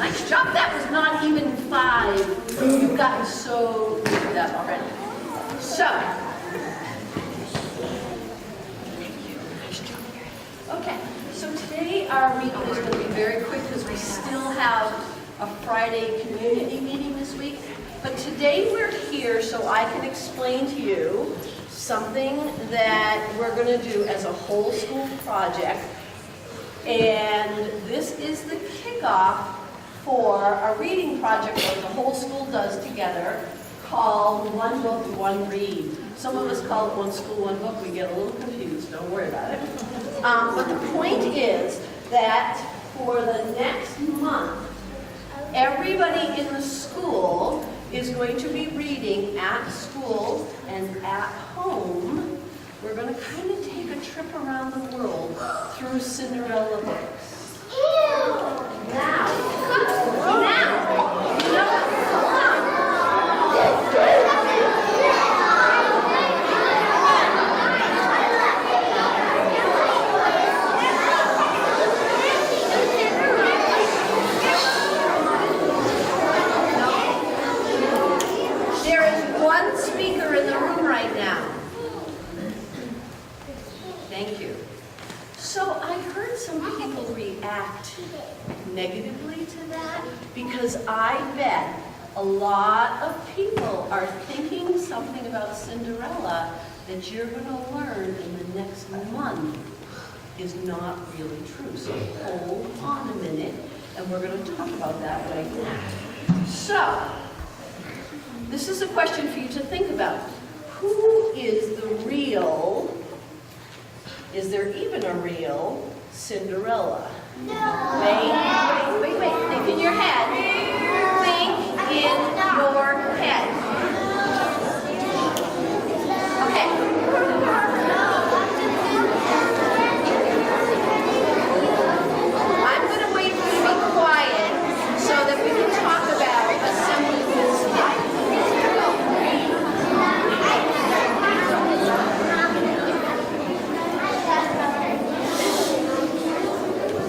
Nice job. That was not even 5. You've gotten so good at that already. So, okay. So today our reading is going to be very quick because we still have a Friday community meeting this week. But today we're here so I can explain to you something that we're going to do as a whole school project. And this is the kickoff for a reading project that the whole school does together called One Book, One Read. Some of us call it One School, One Book. We get a little confused. Don't worry about it. But the point is that for the next month, everybody in the school is going to be reading at school and at home. We're going to kind of take a trip around the world through Cinderella books. Now, you know what? There is one speaker in the room right now. Thank you. So I heard some people react negatively to that because I bet a lot of people are thinking something about Cinderella that you're going to learn in the next month is not really true. So hold on a minute and we're going to talk about that right now. So, this is a question for you to think about. Who is the real, is there even a real Cinderella? No. Wait. Think in your head. Think in your head. Okay. I'm going to wait for you to be quiet so that we can talk about assembling this.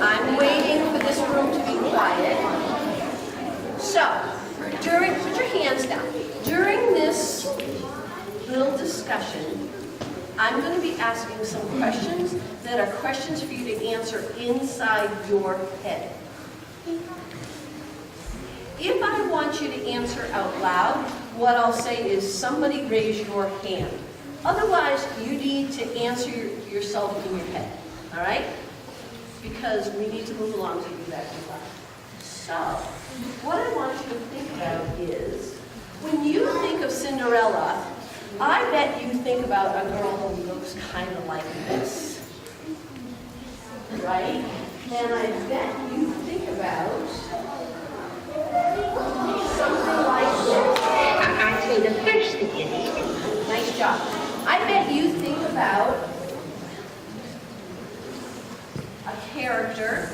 I'm waiting for this room to be quiet. So, put your hands down. During this little discussion, I'm going to be asking some questions that are questions for you to answer inside your head. If I want you to answer out loud, what I'll say is somebody raise your hand. Otherwise, you need to answer yourself in your head. All right? Because we need to move along to do that as well. So, what I want you to think about is, when you think of Cinderella, I bet you think about a girl who looks kind of like this. Right? And I bet you think about something like this. I'd say the first thing you need. Nice job. I bet you think about a character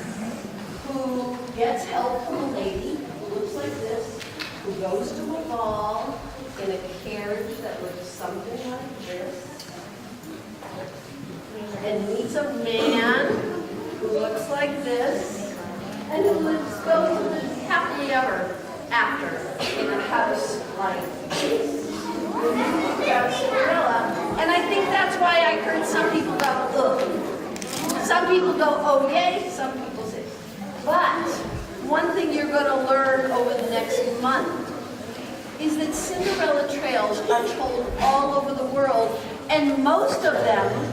who gets help from a lady who looks like this, who goes to a ball in a carriage that looks something like this, and meets a man who looks like this, and who goes to live happily ever after in a house like this. That's Cinderella. And I think that's why I heard some people go, ugh. Some people go, oh yay, some people say. But one thing you're going to learn over the next month is that Cinderella trails are told all over the world, and most of them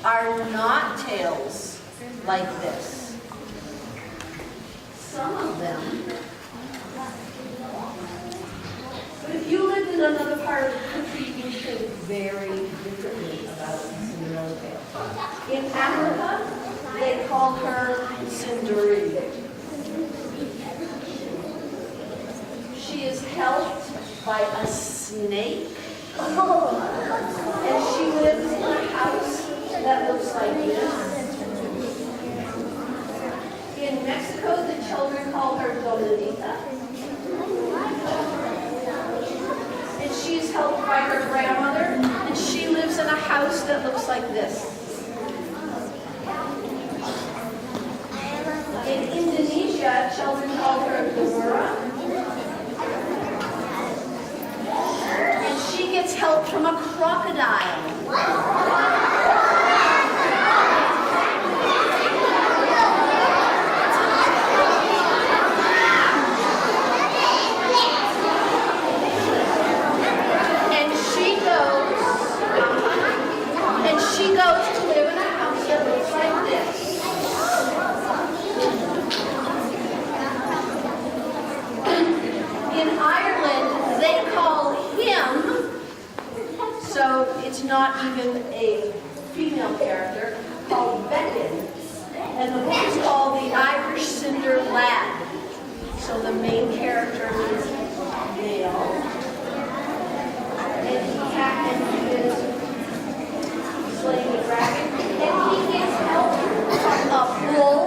are not tales like this. Some of them, but if you lived in another part of the country, you would think very differently about Cinderella tale. In Africa, they call her Cinderella. She is helped by a snake, and she lives in a house that looks like this. In Mexico, the children call her Dominita, and she's helped by her grandmother, and she lives in a house that looks like this. In Indonesia, children call her from a crocodile. And she goes to live in a house that looks like this. In Ireland, they call him, so it's not even a female character, called Beckon. And the book is called The Irish Cinder Lad. So the main character is male. And he is slaying a dragon. And he gets help from a bull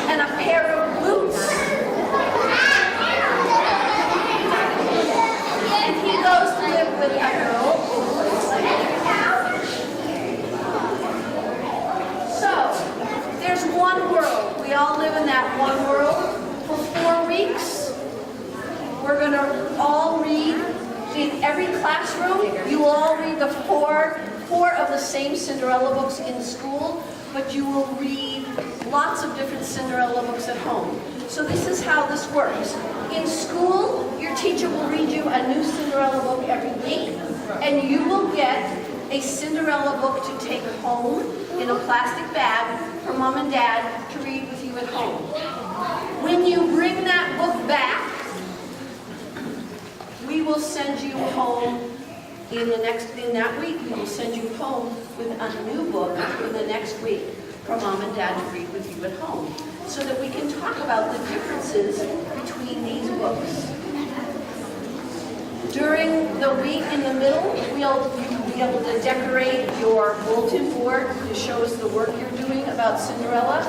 and a pair of boots. And he goes to live with a girl who looks like a cow. So, there's one world. We all live in that one world. For 4 weeks, we're going to all read. In every classroom, you will all read the four of the same Cinderella books in school, but you will read lots of different Cinderella books at home. So this is how this works. In school, your teacher will read you a new Cinderella book every week, and you will get a Cinderella book to take home in a plastic bag for Mom and Dad to read with you at home. When you bring that book back, we will send you home in that week. We will send you home with a new book in the next week for Mom and Dad to read with you at home, so that we can talk about the differences between these books. During the week in the middle, you'll be able to decorate your bulletin board to show us the work you're doing about Cinderella.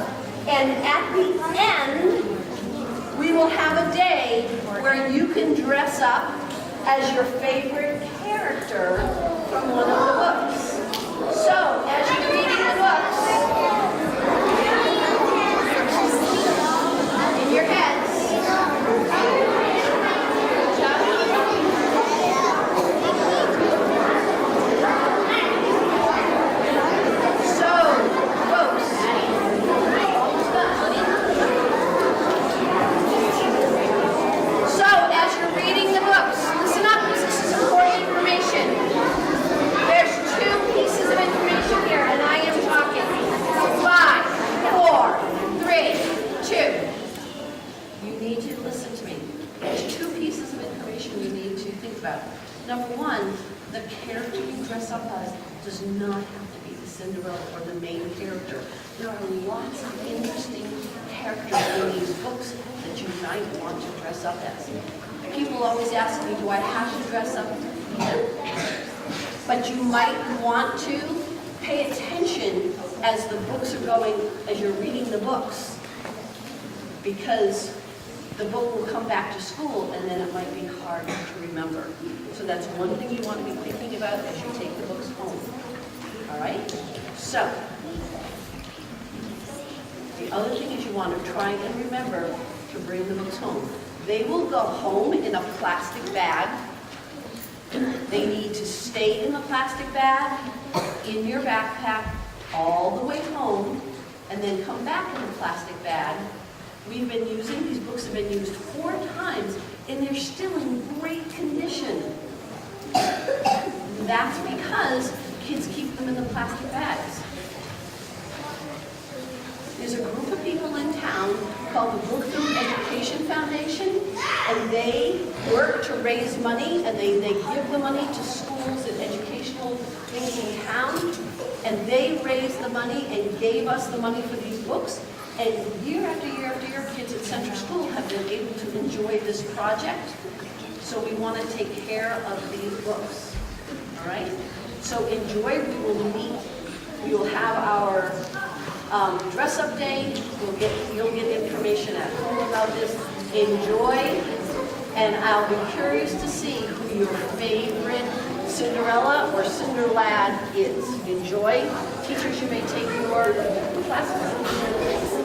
And at the end, we will have a day where you can dress up as your favorite character from one of the books. So, as you're reading the books, in your heads, Number one, the character you dress up as does not have to be the Cinderella or the main character. There are lots of interesting characters in these books that you might want to dress up as. People always ask me, do I have to dress up? But you might want to pay attention as the books are going, as you're reading the books, because the book will come back to school and then it might be hard to remember. So that's one thing you want to be thinking about as you take the books home. All right? So, the other thing is you want to try and remember to bring the books home. They will go home in a plastic bag. They need to stay in the plastic bag, in your backpack, all the way home, and then come back in the plastic bag. We've been using, these books have been used 4 times, and they're still in great condition. That's because kids keep them in the plastic bags. There's a group of people in town called the Brookfield Education Foundation, and they work to raise money, and they give the money to schools and educational things in town, and they raised the money and gave us the money for these books. And year after year after year, kids at Central School have been able to enjoy this project. So we want to take care of these books. All right? So enjoy. We will meet. We will have our dress-up day. You'll get information at home about this. Enjoy. And I'll be curious to see who your favorite Cinderella or Cinderlad is. Enjoy. Teachers, you may take your classes.